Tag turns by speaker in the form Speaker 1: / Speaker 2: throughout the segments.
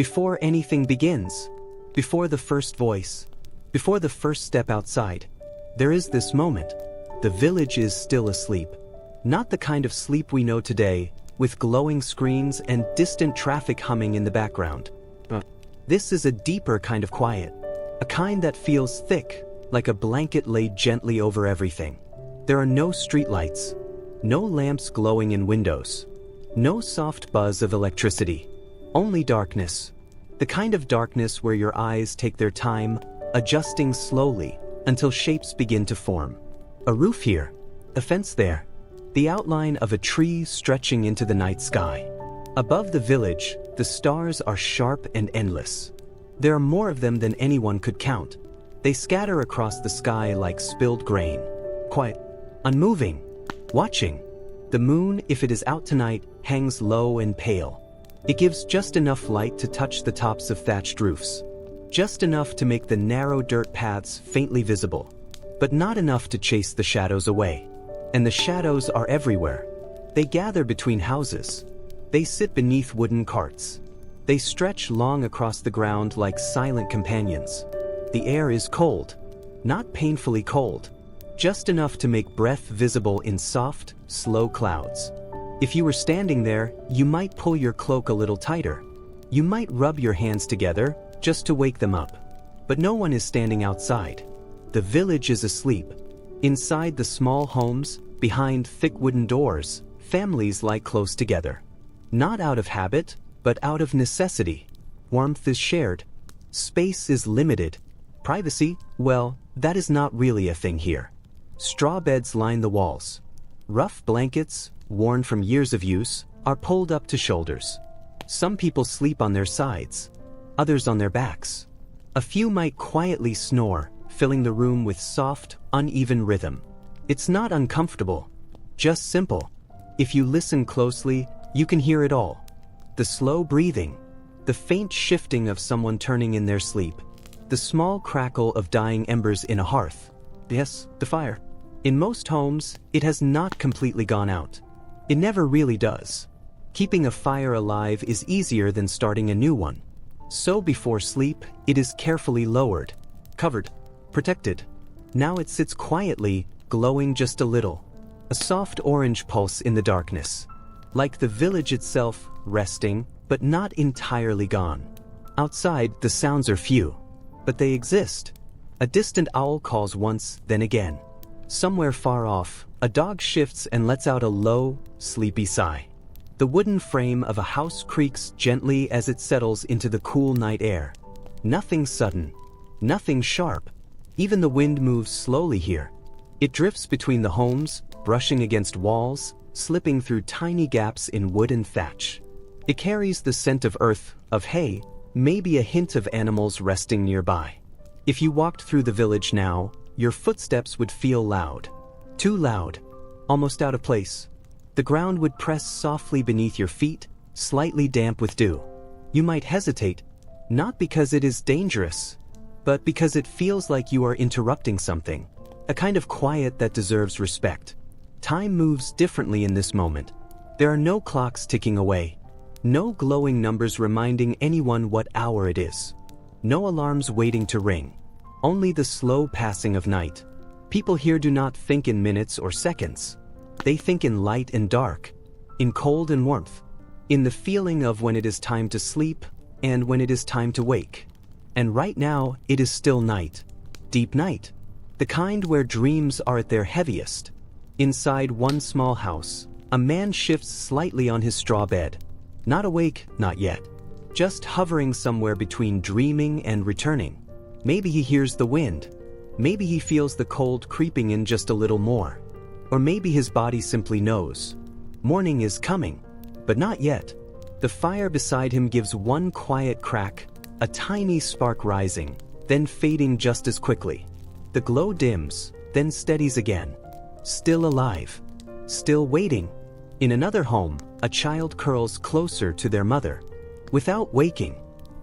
Speaker 1: Before anything begins, before the first voice, before the first step outside, there is this moment. The village is still asleep. Not the kind of sleep we know today, with glowing screens and distant traffic humming in the background. This is a deeper kind of quiet, a kind that feels thick, like a blanket laid gently over everything. There are no streetlights, no lamps glowing in windows, no soft buzz of electricity, only darkness. The kind of darkness where your eyes take their time, adjusting slowly until shapes begin to form. A roof here, a fence there, the outline of a tree stretching into the night sky. Above the village, the stars are sharp and endless. There are more of them than anyone could count. They scatter across the sky like spilled grain. Quiet, unmoving, watching. The moon, if it is out tonight, hangs low and pale. It gives just enough light to touch the tops of thatched roofs. Just enough to make the narrow dirt paths faintly visible, but not enough to chase the shadows away. And the shadows are everywhere. They gather between houses. They sit beneath wooden carts. They stretch long across the ground like silent companions. The air is cold, not painfully cold, just enough to make breath visible in soft, slow clouds. If you were standing there, you might pull your cloak a little tighter. You might rub your hands together just to wake them up. But no one is standing outside. The village is asleep. Inside the small homes, behind thick wooden doors, families lie close together. Not out of habit, but out of necessity. Warmth is shared. Space is limited. Privacy, well, that is not really a thing here. Straw beds line the walls. Rough blankets, worn from years of use, are pulled up to shoulders. Some people sleep on their sides, others on their backs. A few might quietly snore, filling the room with soft, uneven rhythm. It's not uncomfortable, just simple. If you listen closely, you can hear it all. The slow breathing, the faint shifting of someone turning in their sleep, the small crackle of dying embers in a hearth. Yes, the fire. In most homes, it has not completely gone out. It never really does. Keeping a fire alive is easier than starting a new one. So before sleep, it is carefully lowered, covered, protected. Now it sits quietly, glowing just a little. A soft orange pulse in the darkness. Like the village itself, resting, but not entirely gone. Outside, the sounds are few, but they exist. A distant owl calls once, then again. Somewhere far off, a dog shifts and lets out a low, sleepy sigh. The wooden frame of a house creaks gently as it settles into the cool night air. Nothing sudden, nothing sharp. Even the wind moves slowly here. It drifts between the homes, brushing against walls, slipping through tiny gaps in wood and thatch. It carries the scent of earth, of hay, maybe a hint of animals resting nearby. If you walked through the village now, your footsteps would feel loud. Too loud, almost out of place. The ground would press softly beneath your feet, slightly damp with dew. You might hesitate, not because it is dangerous, but because it feels like you are interrupting something, a kind of quiet that deserves respect. Time moves differently in this moment. There are no clocks ticking away, no glowing numbers reminding anyone what hour it is, no alarms waiting to ring, only the slow passing of night. People here do not think in minutes or seconds. They think in light and dark, in cold and warmth, in the feeling of when it is time to sleep and when it is time to wake. And right now, it is still night. Deep night. The kind where dreams are at their heaviest. Inside one small house, a man shifts slightly on his straw bed. Not awake, not yet. Just hovering somewhere between dreaming and returning. Maybe he hears the wind. Maybe he feels the cold creeping in just a little more. Or maybe his body simply knows. Morning is coming, but not yet. The fire beside him gives one quiet crack, a tiny spark rising, then fading just as quickly. The glow dims, then steadies again. Still alive. Still waiting. In another home, a child curls closer to their mother. Without waking.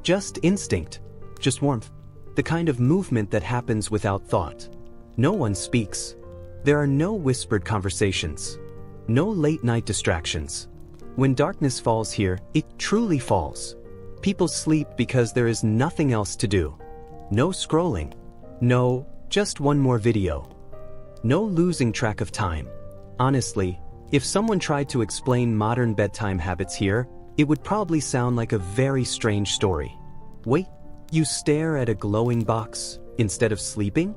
Speaker 1: Just instinct. Just warmth. The kind of movement that happens without thought. No one speaks. There are no whispered conversations. No late-night distractions. When darkness falls here, it truly falls. People sleep because there is nothing else to do. No scrolling. No, just one more video. No losing track of time. Honestly, if someone tried to explain modern bedtime habits here, it would probably sound like a very strange story. Wait, you stare at a glowing box instead of sleeping?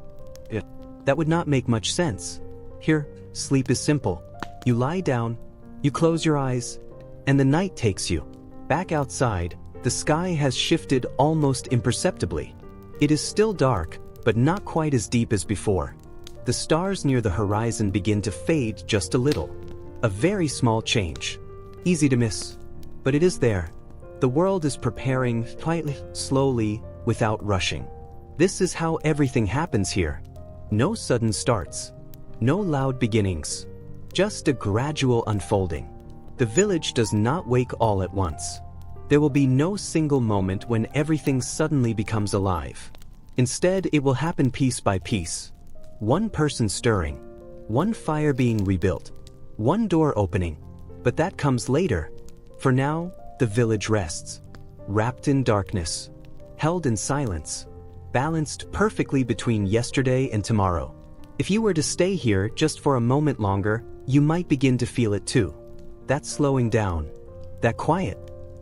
Speaker 1: That would not make much sense. Here, sleep is simple. You lie down, you close your eyes, and the night takes you. Back outside, the sky has shifted almost imperceptibly. It is still dark, but not quite as deep as before. The stars near the horizon begin to fade just a little. A very small change. Easy to miss, but it is there. The world is preparing quietly, slowly, without rushing. This is how everything happens here. No sudden starts. No loud beginnings. Just a gradual unfolding. The village does not wake all at once. There will be no single moment when everything suddenly becomes alive. Instead, it will happen piece by piece. One person stirring. One fire being rebuilt. One door opening. But that comes later. For now, the village rests. Wrapped in darkness. Held in silence. Balanced perfectly between yesterday and tomorrow. If you were to stay here just for a moment longer, you might begin to feel it too. That slowing down. That quiet.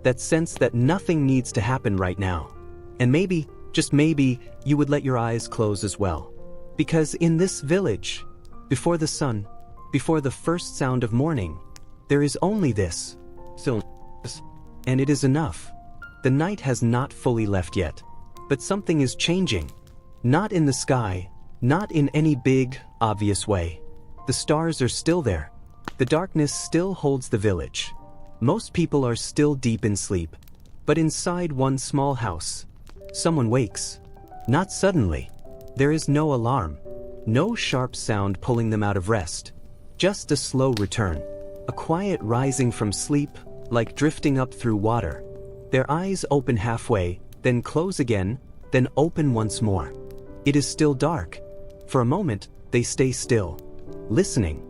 Speaker 1: That sense that nothing needs to happen right now. And maybe, just maybe, you would let your eyes close as well. Because in this village, before the sun, before the first sound of morning, there is only this. And it is enough. The night has not fully left yet. But something is changing. Not in the sky, not in any big, obvious way. The stars are still there. The darkness still holds the village. Most people are still deep in sleep. But inside one small house, someone wakes. Not suddenly. There is no alarm. No sharp sound pulling them out of rest. Just a slow return. A quiet rising from sleep, like drifting up through water. Their eyes open halfway, then close again, then open once more. It is still dark. For a moment, they stay still, listening,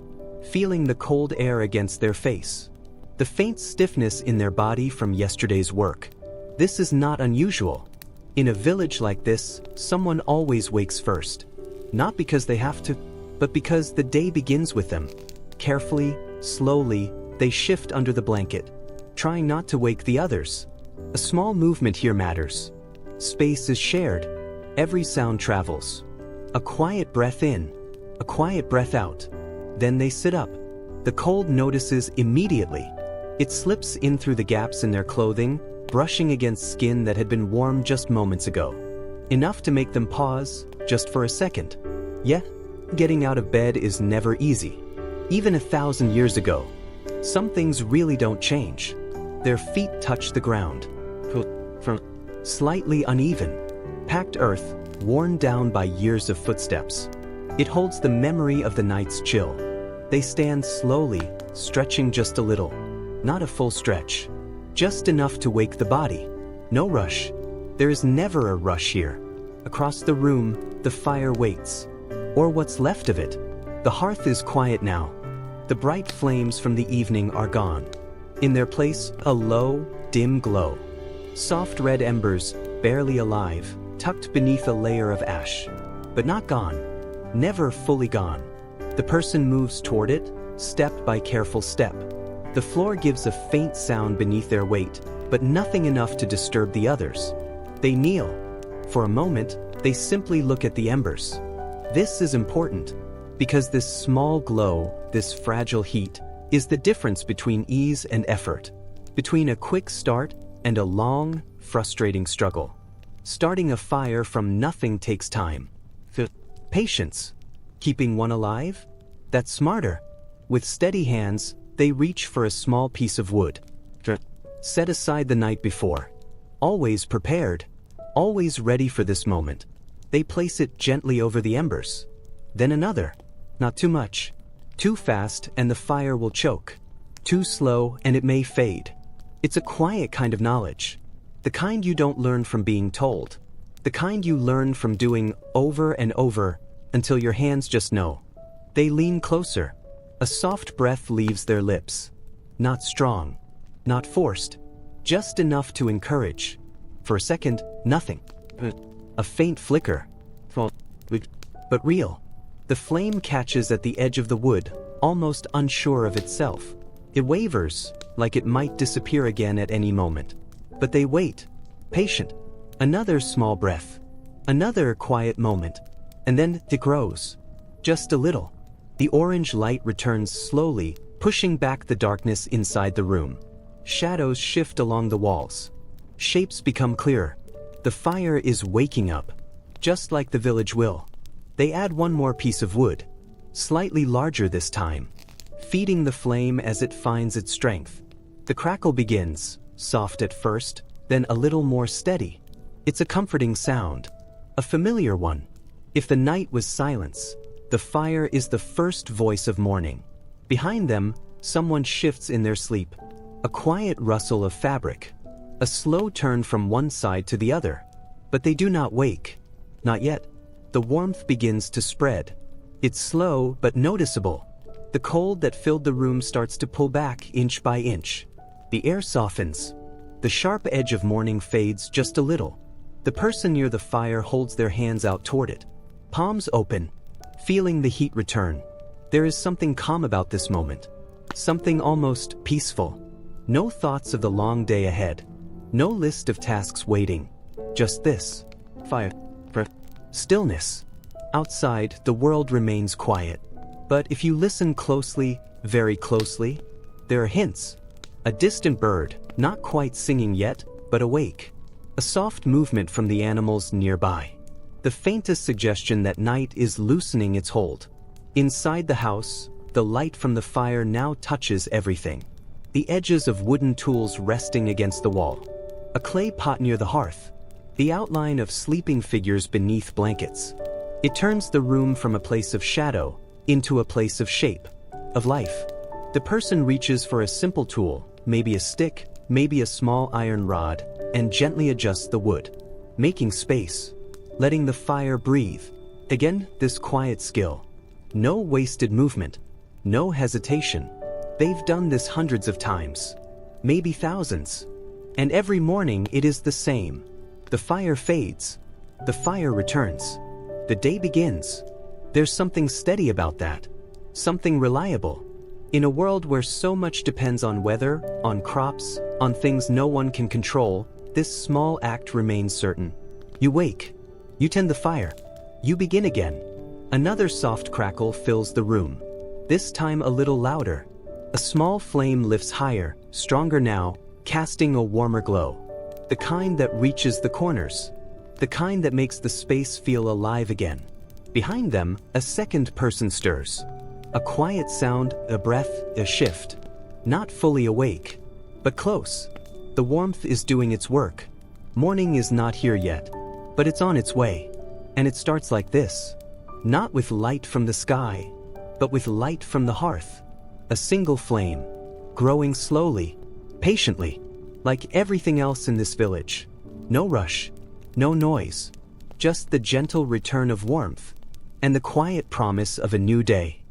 Speaker 1: feeling the cold air against their face, the faint stiffness in their body from yesterday's work. This is not unusual. In a village like this, someone always wakes first. Not because they have to, but because the day begins with them. Carefully, slowly, they shift under the blanket, trying not to wake the others. A small movement here matters. Space is shared. Every sound travels. A quiet breath in, a quiet breath out. Then they sit up. The cold notices immediately. It slips in through the gaps in their clothing, brushing against skin that had been warm just moments ago. Enough to make them pause, just for a second. Yeah, getting out of bed is never easy. Even 1,000 years ago. Some things really don't change. Their feet touch the ground. From slightly uneven, packed earth, worn down by years of footsteps. It holds the memory of the night's chill. They stand slowly, stretching just a little. Not a full stretch. Just enough to wake the body. No rush. There is never a rush here. Across the room, the fire waits. Or what's left of it. The hearth is quiet now. The bright flames from the evening are gone. In their place, a low, dim glow. Soft red embers, barely alive, tucked beneath a layer of ash. But not gone. Never fully gone. The person moves toward it, step by careful step. The floor gives a faint sound beneath their weight, but nothing enough to disturb the others. They kneel. For a moment, they simply look at the embers. This is important, because this small glow, this fragile heat, is the difference between ease and effort, between a quick start and a long, frustrating struggle. Starting a fire from nothing takes time. Patience. Keeping one alive? That's smarter. With steady hands, they reach for a small piece of wood. Set aside the night before. Always prepared. Always ready for this moment. They place it gently over the embers. Then another. Not too much. Too fast and the fire will choke. Too slow and it may fade. It's a quiet kind of knowledge. The kind you don't learn from being told. The kind you learn from doing over and over until your hands just know. They lean closer. A soft breath leaves their lips. Not strong. Not forced. Just enough to encourage. For a second, nothing. A faint flicker. But real. The flame catches at the edge of the wood, almost unsure of itself. It wavers, like it might disappear again at any moment. But they wait, patient. Another small breath. Another quiet moment. And then it grows. Just a little. The orange light returns slowly, pushing back the darkness inside the room. Shadows shift along the walls. Shapes become clearer. The fire is waking up, just like the village will. They add one more piece of wood, slightly larger this time, feeding the flame as it finds its strength. The crackle begins, soft at first, then a little more steady. It's a comforting sound, a familiar one. If the night was silence, the fire is the first voice of morning. Behind them, someone shifts in their sleep. A quiet rustle of fabric. A slow turn from one side to the other. But they do not wake. Not yet. The warmth begins to spread. It's slow but noticeable. The cold that filled the room starts to pull back inch by inch. The air softens. The sharp edge of morning fades just a little. The person near the fire holds their hands out toward it. Palms open, feeling the heat return. There is something calm about this moment. Something almost peaceful. No thoughts of the long day ahead. No list of tasks waiting. Just this. Fire. Stillness. Outside, the world remains quiet. But if you listen closely, very closely, there are hints. A distant bird, not quite singing yet, but awake. A soft movement from the animals nearby. The faintest suggestion that night is loosening its hold. Inside the house, the light from the fire now touches everything. The edges of wooden tools resting against the wall. A clay pot near the hearth. The outline of sleeping figures beneath blankets. It turns the room from a place of shadow into a place of shape, of life. The person reaches for a simple tool, maybe a stick, maybe a small iron rod, and gently adjusts the wood, making space, letting the fire breathe. Again, this quiet skill. No wasted movement, no hesitation. They've done this hundreds of times, maybe thousands. And every morning it is the same. The fire fades. The fire returns. The day begins. There's something steady about that. Something reliable. In a world where so much depends on weather, on crops, on things no one can control, this small act remains certain. You wake. You tend the fire. You begin again. Another soft crackle fills the room. This time a little louder. A small flame lifts higher, stronger now, casting a warmer glow. The kind that reaches the corners. The kind that makes the space feel alive again. Behind them, a second person stirs. A quiet sound, a breath, a shift. Not fully awake, but close. The warmth is doing its work. Morning is not here yet, but it's on its way. And it starts like this. Not with light from the sky, but with light from the hearth. A single flame, growing slowly, patiently, like everything else in this village. No rush, no noise, just the gentle return of warmth, and the quiet promise of a new day.